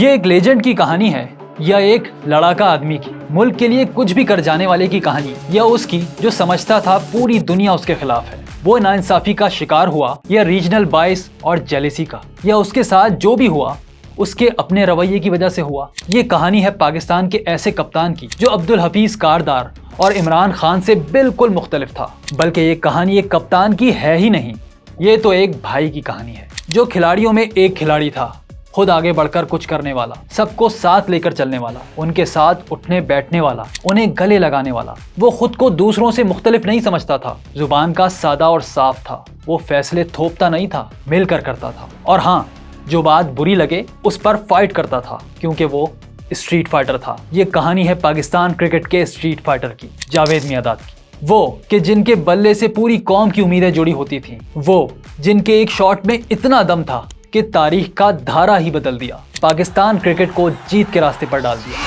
ये एक लेजेंड की कहानी है या एक लड़ाका आदमी की, मुल्क के लिए कुछ भी कर जाने वाले की कहानी, या उसकी जो समझता था पूरी दुनिया उसके खिलाफ है, वो नाइंसाफी का शिकार हुआ या रीजनल बाइस और जेलेसी का, या उसके साथ जो भी हुआ उसके अपने रवैये की वजह से हुआ। ये कहानी है पाकिस्तान के ऐसे कप्तान की जो अब्दुल हफीज कारदार और इमरान खान से बिल्कुल मुख्तलिफ था। बल्कि ये कहानी एक कप्तान की है ही नहीं, ये तो एक भाई की कहानी है जो खिलाड़ियों में एक खिलाड़ी था, खुद आगे बढ़कर कुछ करने वाला, सबको साथ लेकर चलने वाला, उनके साथ उठने बैठने वाला, उन्हें गले लगाने वाला। वो खुद को दूसरों से मुख्तलिफ नहीं समझता था, जुबान का सादा और साफ था, वो फैसले थोपता नहीं था, मिलकर करता था। और हाँ, जो बात बुरी लगे उस पर फाइट करता था, क्योंकि वो स्ट्रीट फाइटर था। ये कहानी है पाकिस्तान क्रिकेट के स्ट्रीट फाइटर की, जावेद मियांदाद की। वो कि जिनके बल्ले से पूरी कौम की उम्मीदें जुड़ी होती थीं, वो जिनके एक शॉट में इतना दम था कि तारीख का धारा ही बदल दिया, पाकिस्तान क्रिकेट को जीत के रास्ते पर डाल दिया।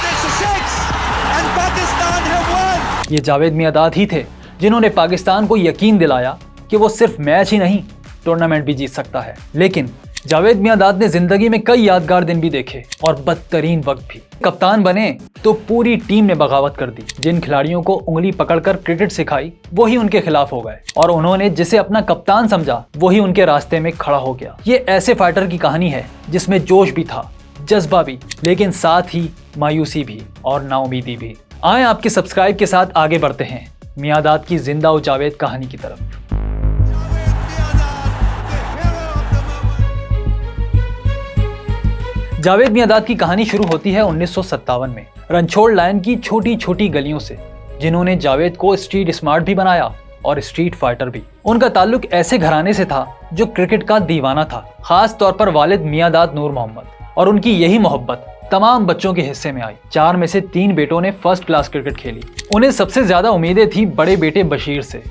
ये जावेद मियांदाद ही थे जिन्होंने पाकिस्तान को यकीन दिलाया कि वो सिर्फ मैच ही नहीं, टूर्नामेंट भी जीत सकता है। लेकिन जावेद मियांदाद ने जिंदगी में कई यादगार दिन भी देखे और बदतरीन वक्त भी। कप्तान बने तो पूरी टीम ने बगावत कर दी। जिन खिलाड़ियों को उंगली पकड़कर क्रिकेट सिखाई वही उनके खिलाफ हो गए, और उन्होंने जिसे अपना कप्तान समझा वही उनके रास्ते में खड़ा हो गया। ये ऐसे फाइटर की कहानी है जिसमें जोश भी था, जज्बा भी, लेकिन साथ ही मायूसी भी और नाउमीदी भी। आए आपके सब्सक्राइब के साथ आगे बढ़ते हैं मियांदाद की जिंदा व जावेद कहानी की तरफ। जावेद मियांदाद की कहानी शुरू होती है 1957 में रणछोड़ लाइन की छोटी छोटी गलियों से, जिन्होंने जावेद को स्ट्रीट स्मार्ट भी बनाया और स्ट्रीट फाइटर भी। उनका ताल्लुक ऐसे घराने से था जो क्रिकेट का दीवाना था, खास तौर पर वालिद मियांदाद नूर मोहम्मद, और उनकी यही मोहब्बत तमाम बच्चों के हिस्से में आई। 4 में से 3 बेटों ने फर्स्ट क्लास क्रिकेट खेली। उन्हें सबसे ज्यादा उम्मीदें थी बड़े बेटे बशीर से,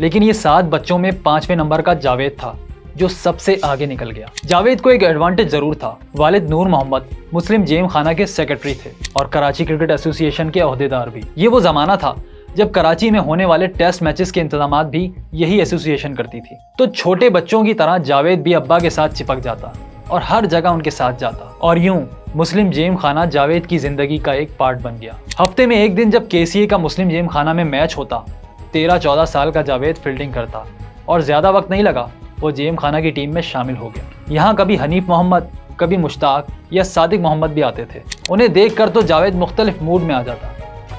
लेकिन ये 7 बच्चों में 5वें नंबर का जावेद था जो सबसे आगे निकल गया। जावेद को एक एडवांटेज जरूर था, वालिद नूर मोहम्मद मुस्लिम जेम खाना के सेक्रेटरी थे और कराची क्रिकेट एसोसिएशन के ओहदेदार भी। ये वो जमाना था जब कराची में होने वाले टेस्ट मैचेस के इंतजामात भी यही एसोसिएशन करती थी। तो छोटे बच्चों की तरह जावेद भी अब्बा के साथ चिपक जाता और हर जगह उनके साथ जाता, और यूं मुस्लिम जेम खाना जावेद की जिंदगी का एक पार्ट बन गया। हफ्ते में एक दिन जब KCA का मुस्लिम जेम खाना में मैच होता, 13-14 साल का जावेद फील्डिंग करता, और ज्यादा वक्त नहीं लगा वो जेम खाना की टीम में शामिल हो गया। यहाँ कभी हनीफ मोहम्मद, कभी मुश्ताक या सादिक मोहम्मद भी आते थे। उन्हें देखकर तो जावेद मुख्तलिफ मूड में आ जाता,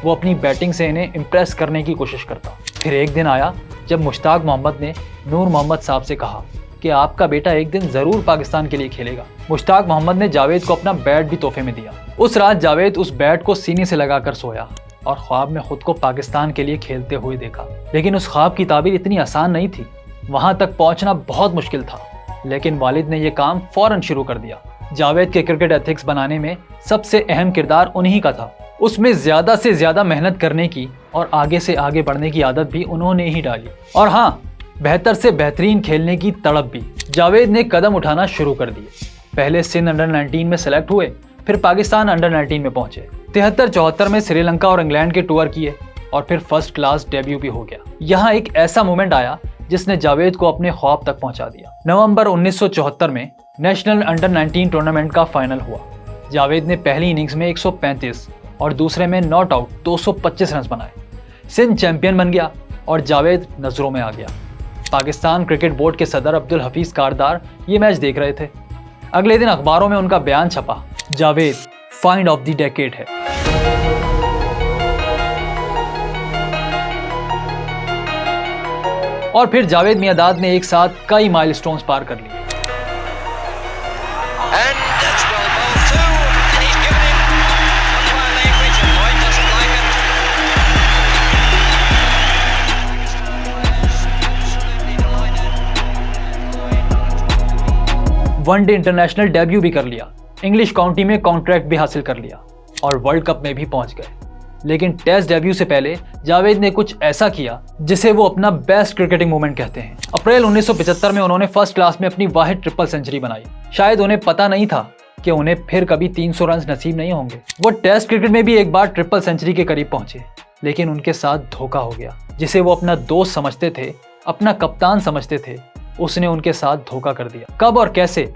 वो अपनी बैटिंग से इन्हें इम्प्रेस करने की कोशिश करता। फिर एक दिन आया जब मुश्ताक मोहम्मद ने नूर मोहम्मद साहब से कहा कि आपका बेटा एक दिन जरूर पाकिस्तान के लिए खेलेगा। मुश्ताक मोहम्मद ने जावेद को अपना बैट भी तोहफे में दिया। उस रात जावेद उस बैट को सीने से लगाकर सोया और ख्वाब में खुद को पाकिस्तान के लिए खेलते हुए देखा। लेकिन उस ख्वाब की ताबीर इतनी आसान नहीं थी, वहां तक पहुंचना बहुत मुश्किल था। लेकिन वालिद ने यह काम फौरन शुरू कर दिया। जावेद के क्रिकेट एथिक्स बनाने में सबसे अहम किरदार उन्हीं का था। उसमें ज्यादा से ज्यादा मेहनत करने की और आगे से आगे बढ़ने की आदत भी उन्होंने ही डाली, और हाँ, बेहतर से बेहतरीन खेलने की तड़प भी। जावेद ने कदम उठाना शुरू कर दिए। पहले सिंध अंडर 19 में सेलेक्ट हुए, फिर पाकिस्तान अंडर 19 में पहुंचे। 73-74 में श्रीलंका और इंग्लैंड के टूर किए, और फिर फर्स्ट क्लास डेब्यू भी हो गया। यहाँ एक ऐसा मोमेंट आया जिसने जावेद को अपने ख्वाब तक पहुंचा दिया। नवंबर 1974 में नेशनल अंडर 19 टूर्नामेंट का फाइनल हुआ। जावेद ने पहली इनिंग्स में 135 और दूसरे में नॉट आउट 225 रन बनाए। सिंध चैंपियन बन गया और जावेद नजरों में आ गया। पाकिस्तान क्रिकेट बोर्ड के सदर अब्दुल हफीज कारदार ये मैच देख रहे थे। अगले दिन अखबारों में उनका बयान छपा, Javed find of the decade है। और फिर जावेद मियांदाद ने एक साथ कई माइलस्टोन्स पार कर लिए। वनडे इंटरनेशनल डेब्यू भी कर लिया, इंग्लिश काउंटी में कॉन्ट्रैक्ट भी हासिल कर लिया और वर्ल्ड कप में भी पहुंच गए। लेकिन टेस्ट डेब्यू से पहले जावेद ने कुछ ऐसा किया जिसे वो अपना बेस्ट क्रिकेटिंग मोमेंट कहते हैं। अप्रैल 1975 में उन्होंने फर्स्ट क्लास में अपनी वाहिद ट्रिपल सेंचुरी बनाई। शायद उन्हें पता नहीं था कि उन्हें फिर कभी 300 रन नसीब नहीं होंगे। वो टेस्ट क्रिकेट में भी एक बार ट्रिपल सेंचुरी के करीब पहुंचे, लेकिन उनके साथ धोखा हो गया। जिसे वो अपना दोस्त समझते थे, अपना कप्तान समझते थे, उसने उनके साथ धोखा कर दिया। कब और कैसे,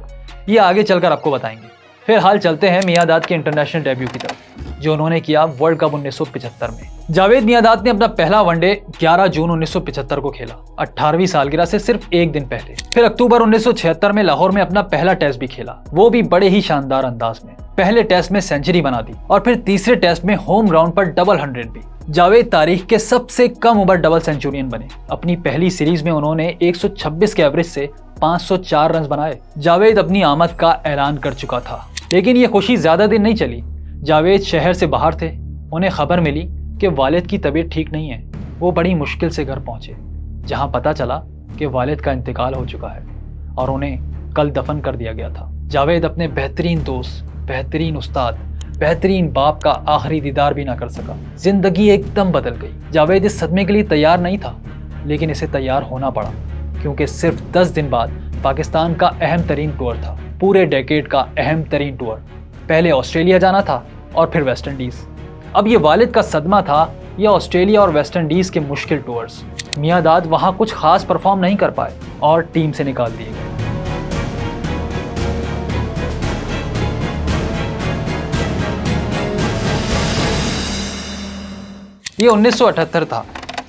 ये आगे चलकर आपको बताएंगे। फिलहाल चलते हैं मियांदाद के इंटरनेशनल डेब्यू की तरफ, जो उन्होंने किया वर्ल्ड कप 1975 में। जावेद मियांदाद ने अपना पहला वनडे 11 जून 1975 को खेला, 18वीं सालगिरह से सिर्फ एक दिन पहले। फिर अक्टूबर 1976 में लाहौर में अपना पहला टेस्ट भी खेला, वो भी बड़े ही शानदार अंदाज में। पहले टेस्ट में सेंचुरी बना दी और फिर तीसरे टेस्ट में होम ग्राउंड पर डबल 100 भी। जावेद तारीख के सबसे कम उम्र डबल सेंचुरियन बने। अपनी पहली सीरीज में उन्होंने 126 के एवरेज से 504 रन बनाए। जावेद अपनी आमद का ऐलान कर चुका था, लेकिन ये खुशी ज्यादा दिन नहीं चली। जावेद शहर से बाहर थे, उन्हें खबर मिली कि वालिद की तबीयत ठीक नहीं है। वो बड़ी मुश्किल से घर पहुंचे, जहां पता चला कि वालिद का इंतकाल हो चुका है और उन्हें कल दफन कर दिया गया था। जावेद अपने बेहतरीन दोस्त, बेहतरीन उस्ताद, बेहतरीन बाप का आखिरी दीदार भी ना कर सका। जिंदगी एकदम बदल गई। जावेद इस सदमे के लिए तैयार नहीं था, लेकिन इसे तैयार होना पड़ा, क्योंकि सिर्फ 10 दिन बाद पाकिस्तान का अहम तरीन टूर था, पूरे डेकेड का अहम तरीन टूर। पहले ऑस्ट्रेलिया जाना था और फिर वेस्ट इंडीज। अब ये वालिद का सदमा था या ऑस्ट्रेलिया और वेस्ट इंडीज के मुश्किल टूर्स। मियांदाद वहां कुछ खास परफॉर्म नहीं कर पाए और टीम से निकाल दिए गए। ये 1978 था।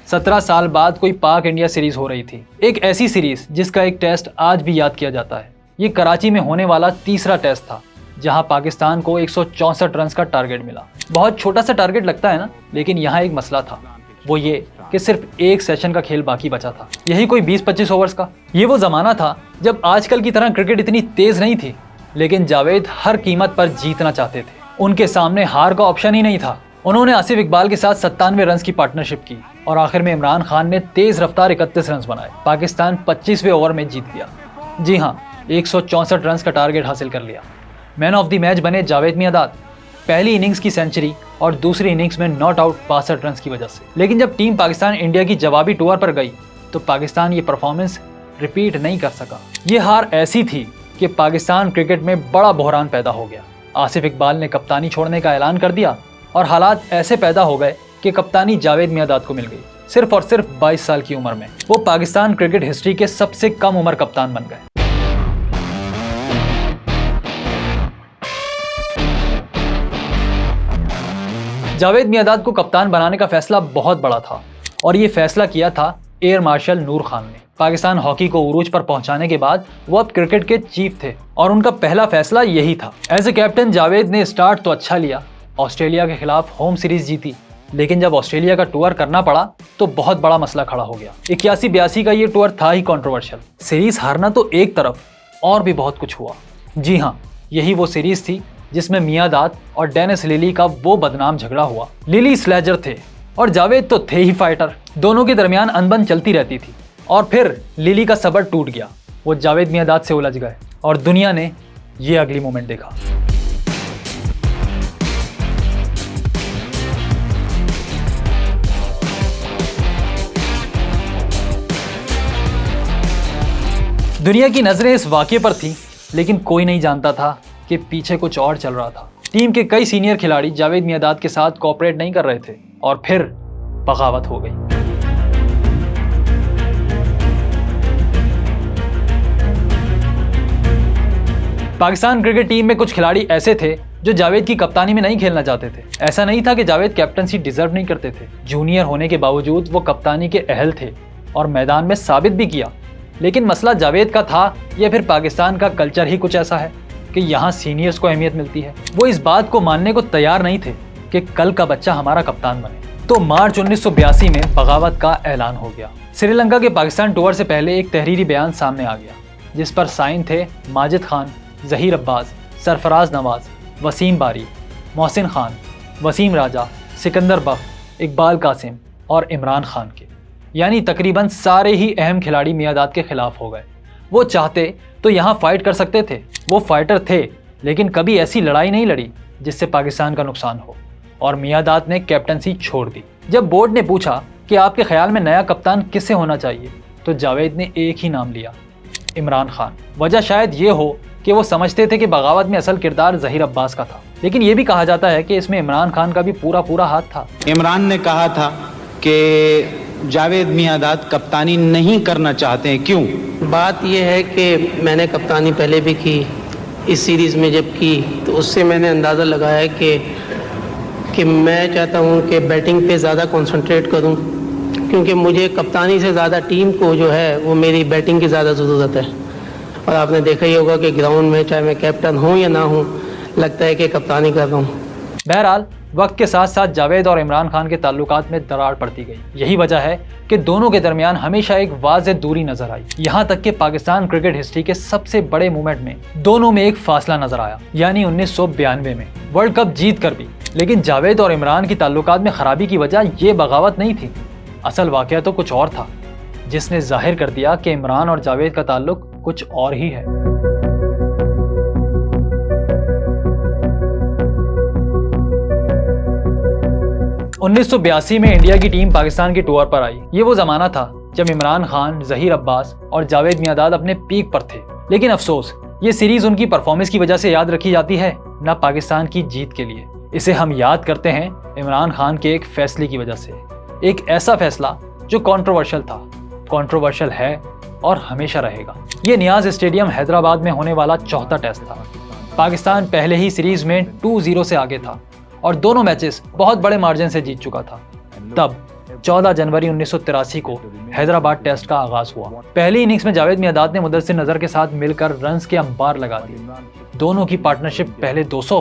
17 साल बाद कोई पाक इंडिया सीरीज हो रही थी, एक ऐसी सीरीज जिसका एक टेस्ट आज भी याद किया जाता है। ये कराची में होने वाला तीसरा टेस्ट था, जहां पाकिस्तान को 164 रन का टारगेट मिला। बहुत छोटा सा टारगेट लगता है ना, लेकिन यहाँ एक मसला था, वो ये कि सिर्फ एक सेशन का खेल बाकी बचा था, यही कोई 20-25 ओवर्स का। ये वो जमाना था जब आजकल की तरह क्रिकेट इतनी तेज नहीं थी, लेकिन जावेद हर कीमत पर जीतना चाहते थे। उनके सामने हार का ऑप्शन ही नहीं था। उन्होंने आसिफ इकबाल के साथ 97 रन की पार्टनरशिप की और आखिर में इमरान खान ने तेज रफ्तार 31 रन बनाए। पाकिस्तान 25वें ओवर में जीत गया। जी हाँ, 164 रन का टारगेट हासिल कर लिया। मैन ऑफ द मैच बने जावेद मियांदाद, पहली इनिंग्स की सेंचुरी और दूसरी इनिंग्स में नॉट आउट 62 रन की वजह से। लेकिन जब टीम पाकिस्तान इंडिया की जवाबी टूर पर गई तो पाकिस्तान ये परफॉर्मेंस रिपीट नहीं कर सका। ये हार ऐसी थी कि पाकिस्तान क्रिकेट में बड़ा बहरान पैदा हो गया। आसिफ इकबाल ने कप्तानी छोड़ने का ऐलान कर दिया और हालात ऐसे पैदा हो गए कि कप्तानी जावेद मियांदाद को मिल गई, सिर्फ और सिर्फ 22 साल की उम्र में। वो पाकिस्तान क्रिकेट हिस्ट्री के सबसे कम उम्र कप्तान बन गए। जावेद मियांदाद को कप्तान बनाने का फैसला बहुत बड़ा था और ये फैसला किया था एयर मार्शल नूर खान ने। पाकिस्तान हॉकी को उरूज पर पहुंचाने के बाद वो अब क्रिकेट के चीफ थे और उनका पहला फैसला यही था। एज ए कैप्टन जावेद ने स्टार्ट तो अच्छा लिया, ऑस्ट्रेलिया के खिलाफ होम सीरीज जीती, लेकिन जब ऑस्ट्रेलिया का टूर करना पड़ा तो बहुत बड़ा मसला खड़ा हो गया। 81-82 का ये टूर था ही कंट्रोवर्शियल। सीरीज हारना तो एक तरफ, और भी बहुत कुछ हुआ। जी हाँ, यही वो सीरीज थी जिसमें मियांदाद और डेनिस लिली का वो बदनाम झगड़ा हुआ। लिली स्लेजर थे और जावेद तो थे ही फाइटर। दोनों के दरमियान अनबन चलती रहती थी और फिर लिली का सबर टूट गया। वो जावेद मियांदाद से उलझ गए और दुनिया ने ये अगली मोमेंट देखा। दुनिया की नजरें इस वाकये पर थी, लेकिन कोई नहीं जानता था कि पीछे कुछ और चल रहा था। टीम के कई सीनियर खिलाड़ी जावेद मियांदाद के साथ कोऑपरेट नहीं कर रहे थे और फिर बगावत हो गई। पाकिस्तान क्रिकेट टीम में कुछ खिलाड़ी ऐसे थे जो जावेद की कप्तानी में नहीं खेलना चाहते थे। ऐसा नहीं था कि जावेद कैप्टनसी डिजर्व नहीं करते थे। जूनियर होने के बावजूद वो कप्तानी के अहल थे और मैदान में साबित भी किया। लेकिन मसला जावेद का था या फिर पाकिस्तान का कल्चर ही कुछ ऐसा है कि यहाँ सीनियर्स को अहमियत मिलती है। वो इस बात को मानने को तैयार नहीं थे कि कल का बच्चा हमारा कप्तान बने। तो मार्च 1982 में बगावत का ऐलान हो गया। श्रीलंका के पाकिस्तान टूर से पहले एक तहरीरी बयान सामने आ गया, जिस पर साइन थे माजिद खान, जहीर अब्बास, सरफराज नवाज, वसीम बारी, मोहसिन खान, वसीम राजा, सिकंदर बख्श, इकबाल कासिम और इमरान खान के। यानी तकरीबन सारे ही अहम खिलाड़ी मियांदाद के खिलाफ हो गए। वो चाहते तो यहाँ फाइट कर सकते थे। वो फाइटर थे, लेकिन कभी ऐसी लड़ाई नहीं लड़ी जिससे पाकिस्तान का नुकसान हो, और मियांदाद ने कैप्टनसी छोड़ दी। जब बोर्ड ने पूछा कि आपके ख्याल में नया कप्तान किसे होना चाहिए, तो जावेद ने एक ही नाम लिया, इमरान खान। वजह शायद ये हो कि वो समझते थे कि बगावत में असल किरदार जहीर अब्बास का था, लेकिन ये भी कहा जाता है कि इसमें इमरान खान का भी पूरा हाथ था। इमरान ने कहा था कि जावेद मियांदाद कप्तानी नहीं करना चाहते हैं, क्यों? बात यह है कि मैंने कप्तानी पहले भी की, इस सीरीज़ में जब की, तो उससे मैंने अंदाज़ा लगाया कि मैं चाहता हूँ कि बैटिंग पे ज़्यादा कंसंट्रेट करूँ, क्योंकि मुझे कप्तानी से ज़्यादा टीम को जो है वो मेरी बैटिंग की ज़्यादा ज़रूरत है। और आपने देखा ही होगा कि ग्राउंड में चाहे मैं कैप्टन हूँ या ना हूँ, लगता है कि कप्तानी कर रहा हूँ। बहरहाल वक्त के साथ साथ जावेद और इमरान खान के ताल्लुकात में दरार पड़ती गई। यही वजह है कि दोनों के दरमियान हमेशा एक वाज़ेह दूरी नजर आई। यहाँ तक कि पाकिस्तान क्रिकेट हिस्ट्री के सबसे बड़े मूवमेंट में दोनों में एक फासला नजर आया, यानी 1992 में वर्ल्ड कप जीत कर भी। लेकिन जावेद और इमरान की ताल्लुकात में खराबी की वजह ये बगावत नहीं थी, असल वाकया तो कुछ और था, जिसने जाहिर कर दिया कि इमरान और जावेद का ताल्लुक कुछ और ही है। 1982 में इंडिया की टीम पाकिस्तान के टूर पर आई। ये वो जमाना था जब इमरान खान, जहीर अब्बास और जावेद मियांदाद अपने पीक पर थे। लेकिन अफसोस, ये सीरीज उनकी परफॉर्मेंस की वजह से याद रखी जाती है, न पाकिस्तान की जीत के लिए। इसे हम याद करते हैं इमरान खान के एक फैसले की वजह से। एक ऐसा फैसला जो कंट्रोवर्शियल था, कंट्रोवर्शियल है और हमेशा रहेगा। ये नियाज स्टेडियम हैदराबाद में होने वाला चौथा टेस्ट था। पाकिस्तान पहले ही सीरीज में 2-0 से आगे था और दोनों मैचेस बहुत बड़े मार्जिन से जीत चुका था। तब 14 जनवरी 1983 को हैदराबाद टेस्ट का आगाज हुआ। पहली इनिंग्स में जावेद मियांदाद ने मुदस्सिर नजर के साथ मिलकर रन्स के अंबार लगा दिए। दोनों की पार्टनरशिप पहले 200,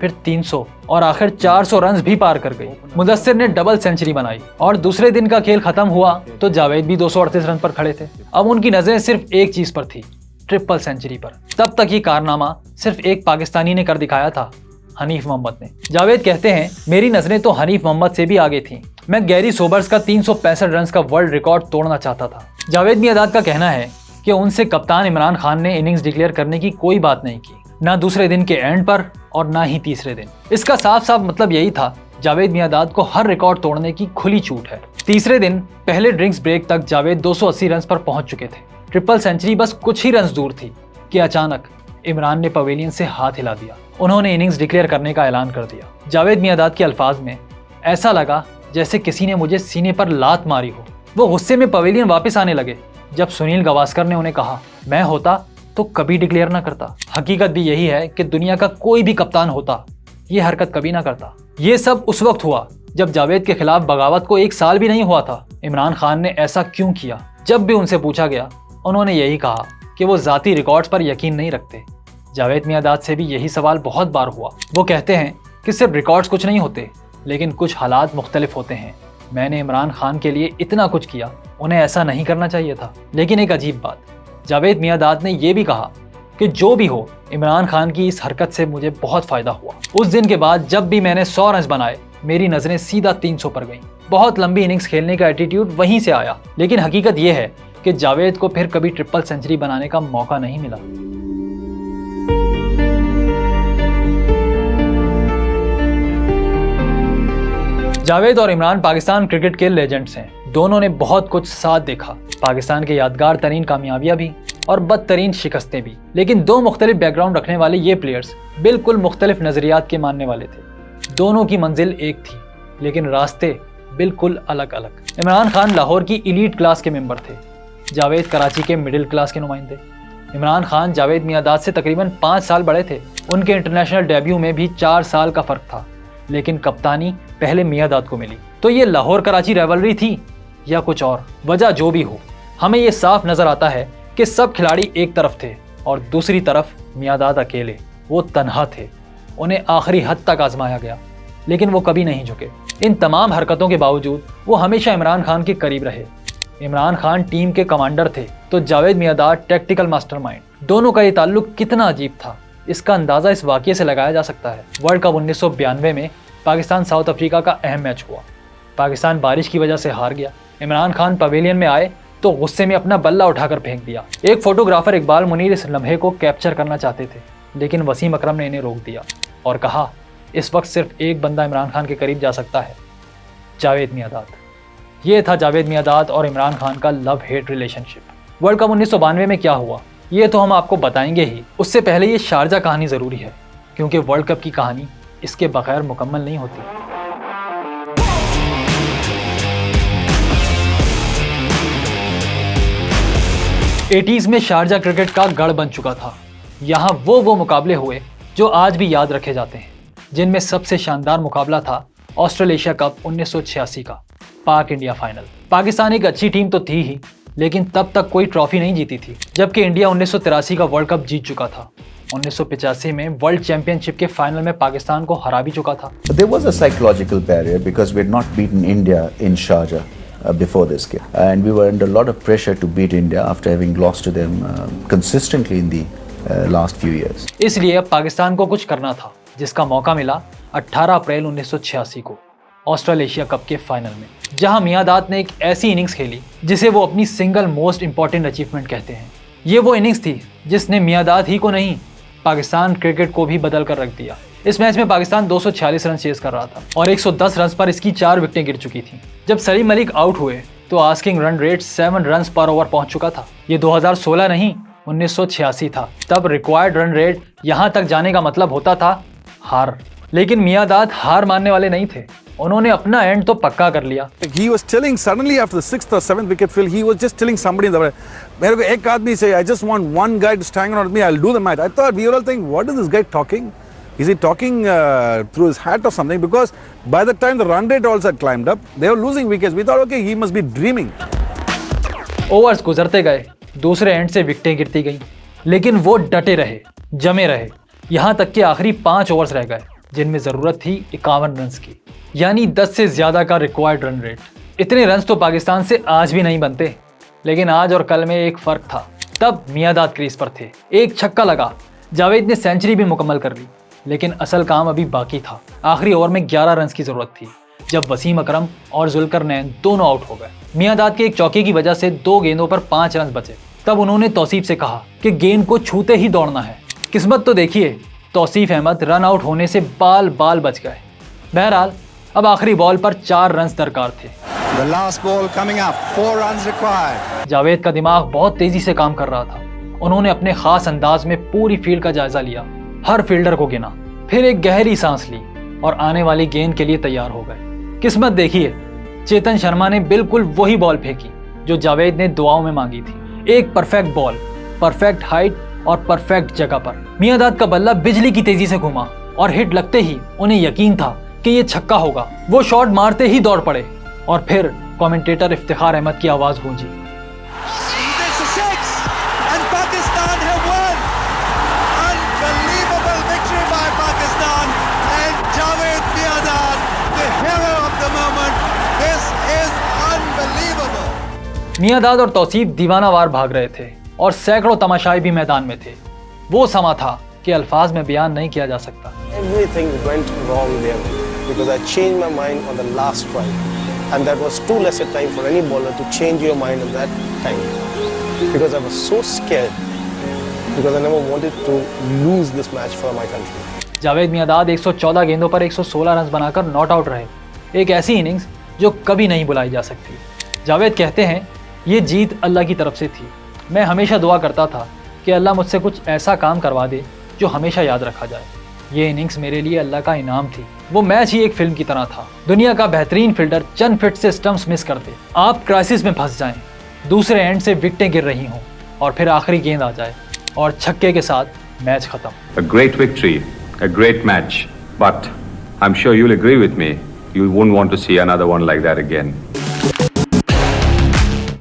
फिर 300 और आखिर 400 रन्स भी पार कर गई। मुदस्सिर ने डबल सेंचुरी बनाई और दूसरे दिन का खेल खत्म हुआ तो जावेद भी 238 रन पर खड़े थे। अब उनकी नजरें सिर्फ एक चीज पर थी, ट्रिपल सेंचुरी पर। तब तक ये कारनामा सिर्फ एक पाकिस्तानी ने कर दिखाया था, हनीफ मोहम्मद ने। जावेद कहते हैं, मेरी नजरें तो हनीफ मोहम्मद से भी आगे थीं। मैं गैरी सोबर्स का 365 रन का वर्ल्ड रिकॉर्ड तोड़ना चाहता था। जावेद मियांदाद का कहना है कि उनसे कप्तान इमरान खान ने इनिंग्स डिक्लेयर करने की कोई बात नहीं की, ना दूसरे दिन के एंड पर और ना ही तीसरे दिन। इसका साफ साफ मतलब यही था, जावेद मियांदाद को हर रिकॉर्ड तोड़ने की खुली छूट है। तीसरे दिन पहले ड्रिंक्स ब्रेक तक जावेद 280 रन पर पहुंच चुके थे। ट्रिपल सेंचुरी बस कुछ ही रन दूर थी कि अचानक इमरान ने पवेलियन से हाथ हिला दिया। उन्होंने इनिंग्स डिक्लेयर करने का ऐलान कर दिया। जावेद मियांदाद के अल्फाज में, ऐसा लगा जैसे किसी ने मुझे सीने पर लात मारी हो। वो गुस्से में पवेलियन वापस आने लगे जब सुनील गावस्कर ने उन्हें कहा, मैं होता तो कभी डिक्लेयर ना करता। हकीकत भी यही है कि दुनिया का कोई भी कप्तान होता ये हरकत कभी ना करता। ये सब उस वक्त हुआ जब जावेद के खिलाफ बगावत को 1 साल भी नहीं हुआ था। इमरान खान ने ऐसा क्यों किया? जब भी उनसे पूछा गया, उन्होंने यही कहा कि वो जाती रिकॉर्ड्स पर यकीन नहीं रखते। जावेद मियांदाद से भी यही सवाल बहुत बार हुआ। वो कहते हैं कि सिर्फ रिकॉर्ड्स कुछ नहीं होते, लेकिन कुछ हालात मुख्तलिफ होते हैं। मैंने इमरान खान के लिए इतना कुछ किया, उन्हें ऐसा नहीं करना चाहिए था। लेकिन एक अजीब बात, जावेद मियांदाद ने यह भी कहा कि जो भी हो, इमरान खान की इस हरकत से मुझे बहुत फ़ायदा हुआ। उस दिन के बाद जब भी मैंने 100 रन बनाए, मेरी नज़रें सीधा 300 पर गईं। बहुत लंबी इनिंग्स खेलने का एटीट्यूड वहीं से आया। लेकिन हकीकत यह है कि जावेद को फिर कभी ट्रिपल सेंचुरी बनाने का मौका नहीं मिला। जावेद और इमरान पाकिस्तान क्रिकेट के लेजेंड्स हैं। दोनों ने बहुत कुछ साथ देखा, पाकिस्तान के यादगार तरीन कामयाबियां भी और बदतरीन शिकस्तें भी। लेकिन दो मुख्तलिफ बैकग्राउंड रखने वाले ये प्लेयर्स बिल्कुल मुख्तलिफ नजरियात के मानने वाले थे। दोनों की मंजिल एक थी, लेकिन रास्ते बिल्कुल अलग अलग। इमरान खान लाहौर की इलीट क्लास के मेंबर थे, जावेद कराची के मिडिल क्लास के नुमाइंदे। इमरान खान जावेद मियांदाद से तकरीबन 5 साल बड़े थे। उनके इंटरनेशनल डेब्यू में भी 4 साल का फर्क था, लेकिन कप्तानी पहले मियांदाद को मिली। तो ये लाहौर कराची राइवलरी थी या कुछ और? वजह जो भी हो, हमें ये साफ नजर आता है कि सब खिलाड़ी एक तरफ थे और दूसरी तरफ मियांदाद अकेले। वो तन्हा थे। उन्हें आखिरी हद तक आजमाया गया, लेकिन वो कभी नहीं झुके। इन तमाम हरकतों के बावजूद वो हमेशा इमरान खान के करीब रहे। इमरान खान टीम के कमांडर थे तो जावेद मियांदाद टैक्टिकल मास्टरमाइंड। दोनों का ये ताल्लुक कितना अजीब था, इसका अंदाजा इस वाक़ये से लगाया जा सकता है। वर्ल्ड कप 1992 में पाकिस्तान साउथ अफ्रीका का अहम मैच हुआ। पाकिस्तान बारिश की वजह से हार गया। इमरान खान पवेलियन में आए तो गुस्से में अपना बल्ला उठाकर फेंक दिया। एक फोटोग्राफर इकबाल मुनीर इस लम्हे को कैप्चर करना चाहते थे, लेकिन वसीम अकरम ने इन्हें रोक दिया और कहा, इस वक्त सिर्फ एक बंदा इमरान खान के करीब जा सकता है, जावेद मियांदाद। ये था जावेद मियांदाद और इमरान खान का love hate relationship. World cup 1992 में क्या हुआ ये तो हम आपको बताएंगे ही। उससे पहले ये शारजा कहानी ज़रूरी है, क्योंकि वर्ल्ड कप की कहानी इसके बगैर मुकम्मल नहीं होती। एटीज़ में शारजा क्रिकेट का गढ़ बन चुका था। यहाँ वो मुकाबले हुए जो आज भी याद रखे जाते हैं, जिनमें सबसे शानदार मुकाबला था ऑस्ट्रेलेशिया कप 1986 का पाक इंडिया फाइनल। पाकिस्तान एक अच्छी टीम तो थी ही, लेकिन तब तक कोई ट्रॉफी नहीं जीती थी, जबकि इंडिया 1983 का वर्ल्ड कप जीत चुका था। 1985 में वर्ल्ड चैंपियनशिप के फाइनल में पाकिस्तान को हरा भी चुका था। There was a psychological barrier because we had not beaten India in Sharjah before this game, and we were under a lot of pressure to beat India after having lost to them consistently in the last few years. इसलिए अब पाकिस्तान को कुछ करना था, जिसका मौका मिला 18 अप्रैल 1986 को ऑस्ट्रेलेशिया कप के फाइनल में, जहां मियांदाद ने एक ऐसी इनिंग्स खेली जिसे वो अपनी सिंगल मोस्ट इंपॉर्टेंट अचीवमेंट कहते हैं। ये वो इनिंग्स थी जिसने मियांदाद ही को नहीं, पाकिस्तान क्रिकेट को भी बदल कर रख दिया। इस मैच में पाकिस्तान 246 रन चेस कर रहा था और 110 रन पर इसकी 4 विकेटें गिर चुकी थीं। जब सलीम मलिक आउट हुए तो आस्किंग रन रेट 7 रन पर ओवर पहुंच चुका था। ये 2016 नहीं, 1986 था। तब रिक्वायर्ड रन रेट यहां तक जाने का मतलब होता था हार। लेकिन मियांदाद हार मानने वाले नहीं थे, उन्होंने अपना एंड तो पक्का कर लिया। He was telling suddenly after the 6th or 7th wicket fill, he was just telling somebody in the मेरे को एक आदमी से I just want one guy to stand on me, I'll do the match. I thought we were all thinking, what is this guy talking? Is he talking through his hat or something? Because by the time the run rate also had climbed up, they were losing wickets. We thought, okay, he must be dreaming. Overs गुजरते गए, दूसरे and से विकेटें गिरती गईं, लेकिन वो डटे रहे, जमे रहे, यहाँ तक कि आखिरी 5 ओवर्स रह गए जिनमें ज़रूरत थी 51 रन की, यानी 10 से ज़्यादा का रिक्वायर्ड रन रेट। इतने रन्स तो पाकिस्तान से आज भी नहीं बनते, लेकिन आज और कल में एक फ़र्क था। तब मियांदाद क्रीज पर थे, एक छक्का लगा, जावेद ने सेंचुरी भी मुकम्मल कर ली, लेकिन असल काम अभी बाकी था। आखिरी ओवर में 11 रन की ज़रूरत थी जब वसीम अकरम और जुल्करनैन दोनों आउट हो गए। मियांदाद के एक चौके की वजह से 2 गेंदों पर 5 रन बचे। तब उन्होंने तौसीफ से कहा कि गेंद को छूते ही दौड़ना है। किस्मत तो देखिए, तौसीफ अहमद रन आउट होने से बाल बाल बच गए। बहरहाल अब आखिरी बॉल पर 4 रन दरकार थे। The last ball coming up, 4 runs required. Javed का दिमाग बहुत तेजी से काम कर रहा था। उन्होंने अपने खास अंदाज में पूरी फील्ड का जायजा लिया, हर फील्डर को गिना, फिर एक गहरी सांस ली और आने वाली गेंद के लिए तैयार हो गए। किस्मत देखिए, चेतन शर्मा ने बिल्कुल वही बॉल फेंकी जो जावेद ने दुआओं में मांगी थी। एक परफेक्ट बॉल, परफेक्ट हाइट और परफेक्ट जगह पर। मियांदाद का बल्ला बिजली की तेजी से घुमा और हिट लगते ही उन्हें यकीन था कि ये छक्का होगा। वो शॉट मारते ही दौड़ पड़े और फिर कमेंटेटर इफ्तिखार अहमद की आवाज गूंजी, This is 6 and Pakistan have won. Unbelievable victory by Pakistan and Javed Miandad, the hero of the moment. This is unbelievable. Miandad और तौसीफ दीवानावार भाग रहे थे और सैकड़ों तमाशाई भी मैदान में थे। वो समा था कि अल्फाज में बयान नहीं किया जा सकता। Everything went wrong there because I changed my mind on the last strike, and that was too less a time for any bowler to change your mind at that time, because I was so scared because I never wanted to lose this match for my country. Javed Miandad 114 गेंदों पर 116 run बनाकर not out रहे, एक ऐसी innings जो कभी नहीं बुलाई जा सकती। जावेद कहते हैं, ये जीत अल्लाह की तरफ से थी। मैं हमेशा दुआ करता था कि अल्लाह मुझसे कुछ ऐसा काम करवा दे जो हमेशा याद रखा जाए। ये इनिंग्स मेरे लिए अल्लाह का इनाम थी। वो मैच ही एक फिल्म की तरह था। दुनिया का बेहतरीन फील्डर चंद फिट से स्टंप्स मिस कर दे, आप क्राइसिस में फंस जाएं, दूसरे एंड से विकेटें गिर रही हों और फिर आखिरी गेंद आ जाए और छक्के के साथ मैच खत्म। A great victory, a great match, but I'm sure you'll agree with me, you wouldn't want to see another one like that again.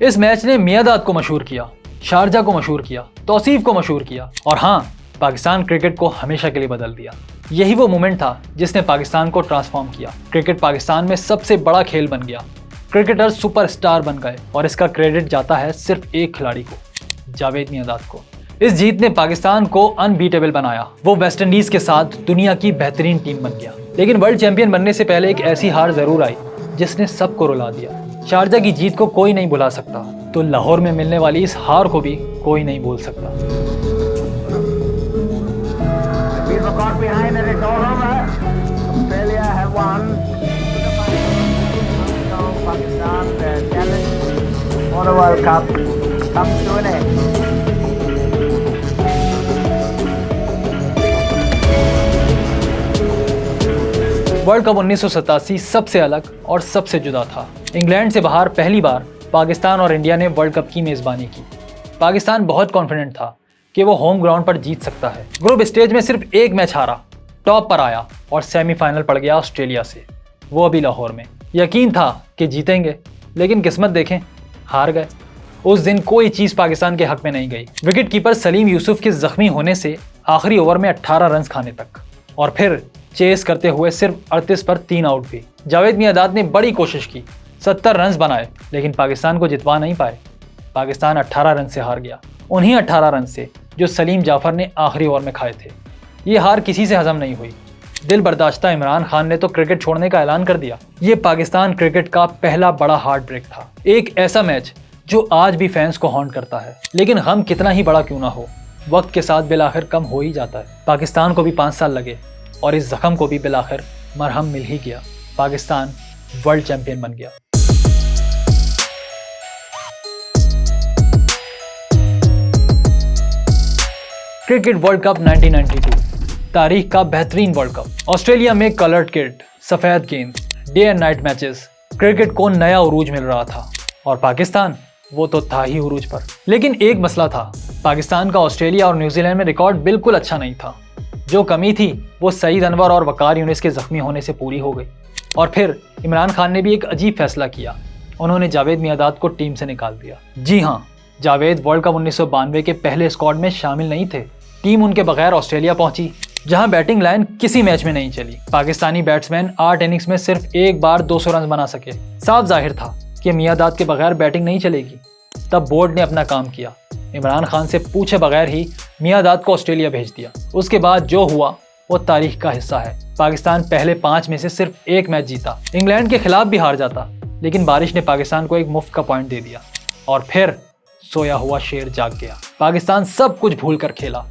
इस मैच ने मियांदाद को मशहूर किया, शारजा को मशहूर किया, तौसीफ को मशहूर किया और हाँ, पाकिस्तान क्रिकेट को हमेशा के लिए बदल दिया। यही वो मोमेंट था जिसने पाकिस्तान को ट्रांसफॉर्म किया। क्रिकेट पाकिस्तान में सबसे बड़ा खेल बन गया, क्रिकेटर सुपरस्टार बन गए और इसका क्रेडिट जाता है सिर्फ एक खिलाड़ी को, जावेद मियांदाद को। इस जीत ने पाकिस्तान को अनबीटेबल बनाया। वो वेस्ट इंडीज के साथ दुनिया की बेहतरीन टीम बन गया। लेकिन वर्ल्ड चैंपियन बनने से पहले एक ऐसी हार जरूर आई जिसने सबको रुला दिया। शारजा की जीत को कोई नहीं भुला सकता, तो लाहौर में मिलने वाली इस हार को भी कोई नहीं भूल सकता। वर्ल्ड कप 1987 सबसे अलग और सबसे जुदा था। इंग्लैंड से बाहर पहली बार पाकिस्तान और इंडिया ने वर्ल्ड कप की मेज़बानी की। पाकिस्तान बहुत कॉन्फिडेंट था कि वो होम ग्राउंड पर जीत सकता है। ग्रुप स्टेज में सिर्फ एक मैच हारा, टॉप पर आया और सेमीफाइनल पड़ गया ऑस्ट्रेलिया से, वो अभी लाहौर में। यकीन था कि जीतेंगे, लेकिन किस्मत देखें, हार गए। उस दिन कोई चीज़ पाकिस्तान के हक में नहीं गई। विकेट कीपर सलीम यूसुफ के जख्मी होने से आखिरी ओवर में 18 रन खाने तक, और फिर चेस करते हुए सिर्फ 38 पर 3 आउट भी। जावेद मियांदाद ने बड़ी कोशिश की, 70 रन बनाए, लेकिन पाकिस्तान को जितवा नहीं पाए। पाकिस्तान 18 रन से हार गया, उन्हीं 18 रन से जो सलीम जाफर ने आखिरी ओवर में खाए थे। ये हार किसी से हजम नहीं हुई। दिल बर्दाश्ता इमरान खान ने तो क्रिकेट छोड़ने का ऐलान कर दिया। ये पाकिस्तान क्रिकेट का पहला बड़ा हार्ट ब्रेक था, एक ऐसा मैच जो आज भी फैंस को हॉन्ट करता है। लेकिन गम कितना ही बड़ा क्यों ना हो, वक्त के साथ बिलाखिर कम हो ही जाता है। पाकिस्तान को भी 5 साल लगे और इस जख्म को भी बिलाखिर मरहम मिल ही गया। पाकिस्तान वर्ल्ड चैंपियन बन गया। क्रिकेट वर्ल्ड कप 1992 तारीख का बेहतरीन वर्ल्ड कप। ऑस्ट्रेलिया में कलर्ड किट, सफेद गेंद, day and night matches, cricket को नया उरूज मिल रहा था, और पाकिस्तान वो तो था ही उरूज पर। लेकिन एक मसला था, पाकिस्तान का ऑस्ट्रेलिया और न्यूजीलैंड में रिकॉर्ड बिल्कुल अच्छा नहीं था। जो कमी थी वो सईद अनवर और वकार यूनिस के जख्मी होने से पूरी हो गई। और फिर इमरान खान ने भी एक अजीब फैसला किया, उन्होंने जावेद मियांदाद को टीम से निकाल दिया। जी हाँ, जावेद वर्ल्ड कप 1992 के पहले स्क्वाड में शामिल नहीं थे। टीम उनके बगैर ऑस्ट्रेलिया पहुंची, जहां बैटिंग लाइन किसी मैच में नहीं चली। पाकिस्तानी बैट्समैन 8 इनिंग्स में सिर्फ एक बार 200 रन बना सके। साफ जाहिर था कि मियांदाद के बगैर बैटिंग नहीं चलेगी। तब बोर्ड ने अपना काम किया, इमरान खान से पूछे बगैर ही मियांदाद को ऑस्ट्रेलिया भेज दिया। उसके बाद जो हुआ वो तारीख का हिस्सा है। पाकिस्तान पहले 5 में से सिर्फ एक मैच जीता, इंग्लैंड के खिलाफ भी हार जाता, लेकिन बारिश ने पाकिस्तान को एक मुफ्त का पॉइंट दे दिया और फिर सोया हुआ शेर जाग गया। पाकिस्तान सब कुछ भूल कर खेला,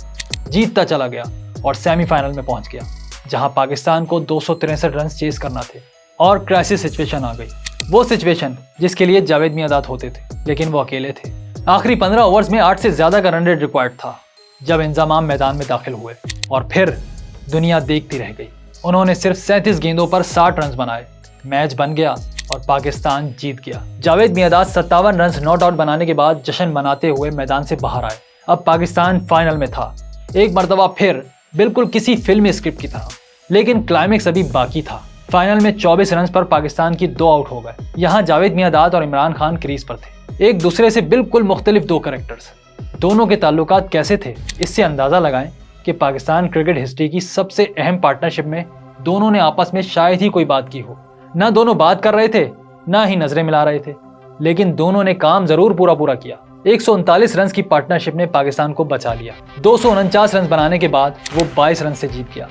जीतता चला गया और सेमीफाइनल में पहुंच गया, जहां पाकिस्तान को 263 रन चेस करना थे और क्राइसिस सिचुएशन आ गई। वो सिचुएशन जिसके लिए जावेद मियांदाद होते थे, लेकिन वो अकेले थे। आखिरी 15 ओवर्स में 8 से ज्यादा का रन रेट रिक्वायर्ड था जब इंजामाम मैदान में दाखिल हुए, और फिर दुनिया देखती रह गई। उन्होंने सिर्फ 37 गेंदों पर 60 रन बनाए, मैच बन गया और पाकिस्तान जीत गया। Javed Miandad 57 run not out बनाने के बाद जश्न मनाते हुए मैदान से बाहर आए। अब पाकिस्तान फाइनल में था, एक मर्तबा फिर बिल्कुल किसी फिल्मी स्क्रिप्ट की तरह। लेकिन क्लाइमेक्स अभी बाकी था। फाइनल में 24 रन पर पाकिस्तान की 2 आउट हो गए। यहाँ जावेद मियांदाद और इमरान खान क्रीज पर थे, एक दूसरे से बिल्कुल मुख्तलिफ 2 कैरेक्टर्स। दोनों के ताल्लुकात कैसे थे, इससे अंदाजा लगाएं कि पाकिस्तान क्रिकेट हिस्ट्री की सबसे अहम पार्टनरशिप में दोनों ने आपस में शायद ही कोई बात की हो। ना दोनों बात कर रहे थे, ना ही नजरें मिला रहे थे, लेकिन दोनों ने काम जरूर पूरा किया। 139 रन की पार्टनरशिप ने पाकिस्तान को बचा लिया। 249 रन बनाने के बाद वो 22 रन से जीत गया।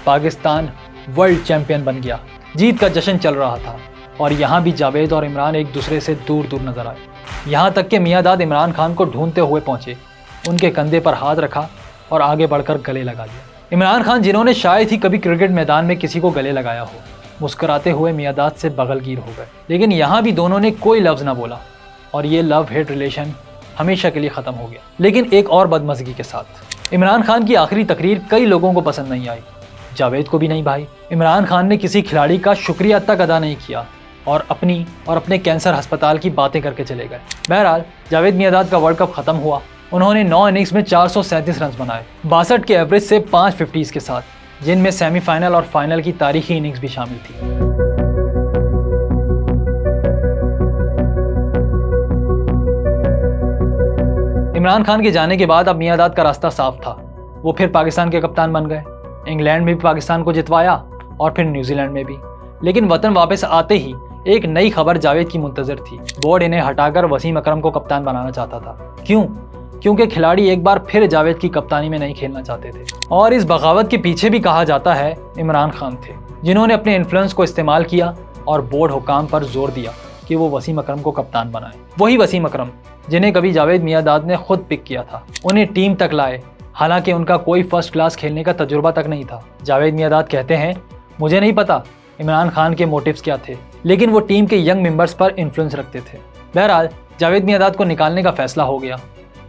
पाकिस्तान वर्ल्ड चैंपियन बन गया। जीत का जश्न चल रहा था और यहाँ भी जावेद और इमरान एक दूसरे से दूर दूर नजर आए। यहाँ तक कि मियांदाद इमरान खान को ढूंढते हुए पहुंचे, उनके कंधे पर हाथ रखा और आगे बढ़कर गले लगा लिया। इमरान खान, जिन्होंने शायद ही कभी क्रिकेट मैदान में किसी को गले लगाया हो, मुस्कुराते हुए मियांदाद से बगलगीर हो गए। लेकिन यहाँ भी दोनों ने कोई लफ्ज ना बोला और ये लव हेट रिलेशन हमेशा के लिए खत्म हो गया। लेकिन एक और बदमज़गी के साथ, इमरान खान की आखिरी तकरीर कई लोगों को पसंद नहीं आई, जावेद को भी नहीं भाई। इमरान खान ने किसी खिलाड़ी का शुक्रिया तक अदा नहीं किया और अपने कैंसर अस्पताल की बातें करके चले गए। बहरहाल जावेद मियांदाद का वर्ल्ड कप खत्म हुआ। उन्होंने 9 इनिंग्स में 437 रन बनाए, 62 के एवरेज से 5 50s के साथ, जिनमें सेमीफाइनल और फाइनल की तारीखी इनिंग्स भी शामिल थी। इमरान खान के जाने के बाद अब मियांदाद का रास्ता साफ था। वो फिर पाकिस्तान के कप्तान बन गए। इंग्लैंड में भी पाकिस्तान को जितवाया और फिर न्यूजीलैंड में भी। लेकिन वतन वापस आते ही एक नई खबर जावेद की मुंतजर थी। बोर्ड इन्हें हटाकर वसीम अकरम को कप्तान बनाना चाहता था। क्यों? क्योंकि खिलाड़ी एक बार फिर जावेद की कप्तानी में नहीं खेलना चाहते थे। और इस बगावत के पीछे भी कहा जाता है इमरान खान थे, जिन्होंने अपने इन्फ्लुएंस को इस्तेमाल किया और बोर्ड हुकाम पर जोर दिया कि वो वसीम अकरम को कप्तान बनाए। वही वसीम अकरम जिन्हें कभी जावेद मियांदाद ने खुद पिक किया था, उन्हें टीम तक लाए, हालांकि उनका कोई फर्स्ट क्लास खेलने का तजुर्बा तक नहीं था। जावेद मियांदाद कहते हैं, मुझे नहीं पता इमरान खान के मोटिव्स क्या थे, लेकिन वो टीम के यंग मेंबर्स पर इन्फ्लुएंस रखते थे। बहरहाल जावेद मियांदाद को निकालने का फैसला हो गया,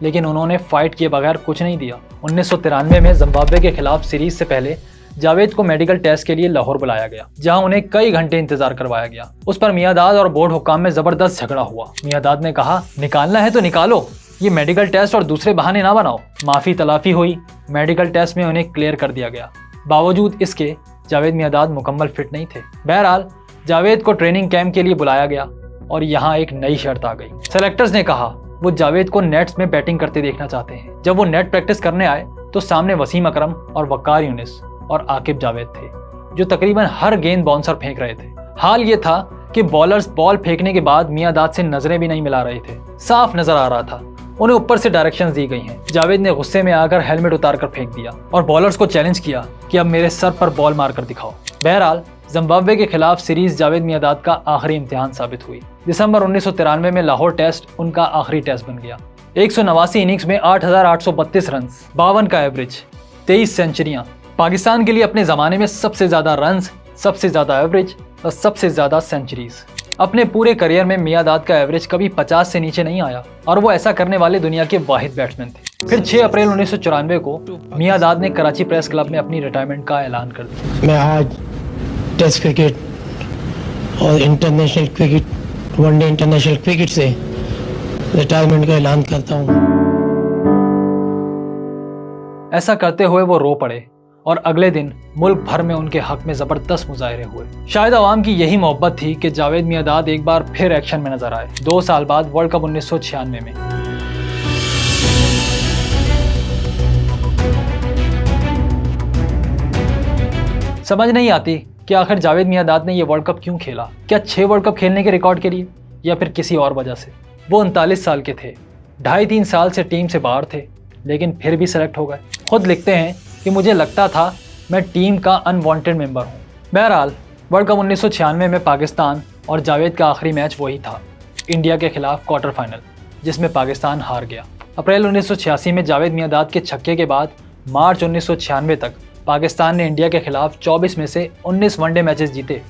लेकिन उन्होंने फाइट किए बगैर कुछ नहीं दिया। 1993 में जिम्बाब्वे के खिलाफ सीरीज से पहले जावेद को मेडिकल टेस्ट के लिए लाहौर बुलाया गया, जहां उन्हें कई घंटे इंतजार करवाया गया। उस पर मियांदाद और बोर्ड हुकाम में जबरदस्त झगड़ा हुआ। मियांदाद ने कहा, निकालना है तो निकालो, ये मेडिकल टेस्ट और दूसरे बहाने ना बनाओ। माफी तलाफी हुई, मेडिकल टेस्ट में उन्हें क्लियर कर दिया गया। बावजूद इसके जावेद मियांदाद मुकम्मल फिट नहीं थे। बहरहाल जावेद को ट्रेनिंग कैंप के लिए बुलाया गया और यहाँ एक नई शर्त आ गई। सेलेक्टर्स ने कहा वो जावेद को नेट्स में बैटिंग करते देखना चाहते हैं। जब वो नेट प्रैक्टिस करने आए तो सामने वसीम अकरम और वक्कार यूनिस और आकिब जावेद थे, जो तकरीबन हर गेंद बाउंसर फेंक रहे थे। हाल ये था कि बॉलर्स बॉल फेंकने के बाद मियांदाद से नजरें भी नहीं मिला रहे थे। साफ नजर आ रहा था उन्हें ऊपर से डायरेक्शंस दी गई हैं। जावेद ने गुस्से में आकर हेलमेट उतार कर फेंक दिया और बॉलर्स को चैलेंज किया कि अब मेरे सर पर बॉल मारकर दिखाओ। बहरहाल जिम्बाब्वे के खिलाफ सीरीज जावेद मियांदाद का आखिरी इम्तिहान साबित हुई। दिसंबर 1993 में लाहौर टेस्ट उनका आखिरी टेस्ट बन गया। 189 इनिंग्स में 8,832 रन, 52 का एवरेज, 23 सेंचुरियां। पाकिस्तान के लिए अपने ज़माने में सबसे ज़्यादा रन्स, सबसे ज़्यादा एवरेज और सबसे ज़्यादा सेंचुरीज। अपने पूरे करियर में मियांदाद का एवरेज कभी 50 से नीचे नहीं आया और वो ऐसा करने वाले दुनिया के वाहिद बैट्समैन थे। फिर 6 अप्रैल 1994 को मियांदाद ने कराची प्रेस क्लब में अपनी रिटायरमेंट का ऐलान कर दिया। मैं आज टेस्ट क्रिकेट और international cricket, one day international cricket से रिटायरमेंट का ऐलान करता हूँ। ऐसा करते हुए वो रो पड़े और अगले दिन मुल्क भर में उनके हक में जबरदस्त मुजाहरे हुए। शायद अवाम की यही मोहब्बत थी कि जावेद मियांदाद एक बार फिर एक्शन में नजर आए 2 साल बाद वर्ल्ड कप 1996 में। समझ नहीं आती कि आखिर जावेद मियांदाद ने ये वर्ल्ड कप क्यों खेला। क्या 6 वर्ल्ड कप खेलने के रिकॉर्ड के लिए या फिर किसी और वजह से। वो 39 साल के थे, 2.5-3 साल से टीम से बाहर थे, लेकिन फिर भी सेलेक्ट हो गए। खुद लिखते हैं कि मुझे लगता था मैं टीम का अनवांटेड मेंबर हूँ। बहरहाल वर्ल्ड कप 1996 में पाकिस्तान और जावेद का आखिरी मैच वही था, इंडिया के खिलाफ क्वार्टर फाइनल, जिसमें पाकिस्तान हार गया। अप्रैल 1986 में जावेद मियांदाद के छक्के के बाद मार्च 1996 तक पाकिस्तान ने इंडिया के खिलाफ 24 में से 19 वनडे मैचेस जीते,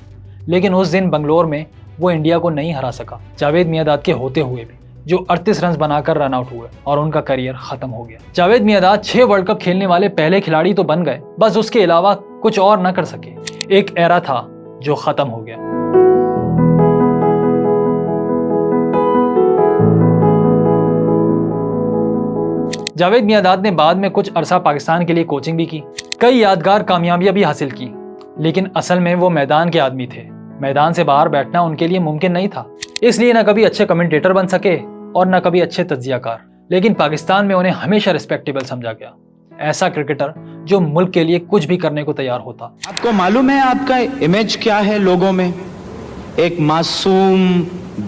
लेकिन उस दिन बंगलोर में वो इंडिया को नहीं हरा सका, जावेद मियांदाद के होते हुए भी, जो 38 रन बनाकर रन आउट हुए और उनका करियर खत्म हो गया। जावेद मियांदाद 6 वर्ल्ड कप खेलने वाले पहले खिलाड़ी तो बन गए, बस उसके अलावा कुछ और न कर सके। एक एरा था जो खत्म हो गया। जावेद मियांदाद ने बाद में कुछ अरसा पाकिस्तान के लिए कोचिंग भी की, कई यादगार कामयाबियां भी हासिल की, लेकिन असल में वो मैदान के आदमी थे। मैदान से बाहर बैठना उनके लिए मुमकिन नहीं था, इसलिए न कभी अच्छे कमेंटेटर बन सके और न कभी अच्छे तज्जियाकार। लेकिन पाकिस्तान में उन्हें हमेशा रिस्पेक्टेबल समझा गया, ऐसा क्रिकेटर जो मुल्क के लिए कुछ भी करने को तैयार होता। आपको मालूम है आपका इमेज क्या है लोगों में? एक मासूम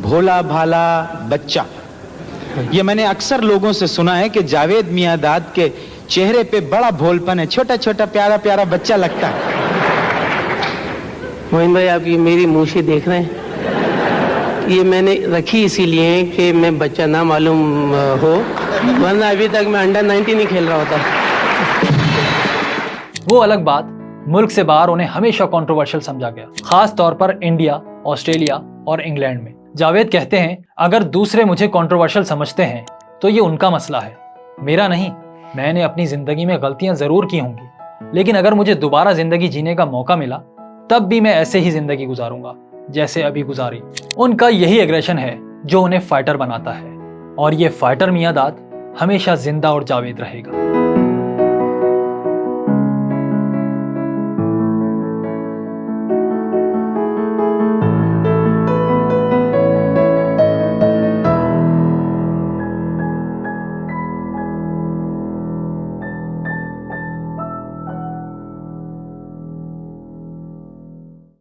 भोला भाला बच्चा। ये मैंने अक्सर लोगों से सुना है कि जावेद मियांदाद के चेहरे पे बड़ा भोलपन है, छोटा छोटा प्यारा प्यारा बच्चा लगता है। मोइन भाई, आप ये मेरी मूछें देख रहे हैं, ये मैंने रखी इसीलिए कि मैं बच्चा ना मालूम हो, वरना अभी तक मैं अंडर 19 नहीं खेल रहा होता। वो अलग बात, मुल्क से बाहर उन्हें हमेशा कंट्रोवर्शियल समझा गया, खास तौर पर इंडिया, ऑस्ट्रेलिया और इंग्लैंड में। जावेद कहते हैं, अगर दूसरे मुझे कंट्रोवर्शियल समझते हैं तो ये उनका मसला है, मेरा नहीं। मैंने अपनी जिंदगी में गलतियां जरूर की होंगी, लेकिन अगर मुझे दोबारा जिंदगी जीने का मौका मिला तब भी मैं ऐसे ही जिंदगी गुजारूंगा जैसे अभी गुजारी। उनका यही एग्रेशन है जो उन्हें फाइटर बनाता है, और ये फाइटर मियांदाद हमेशा जिंदा और जावेद रहेगा।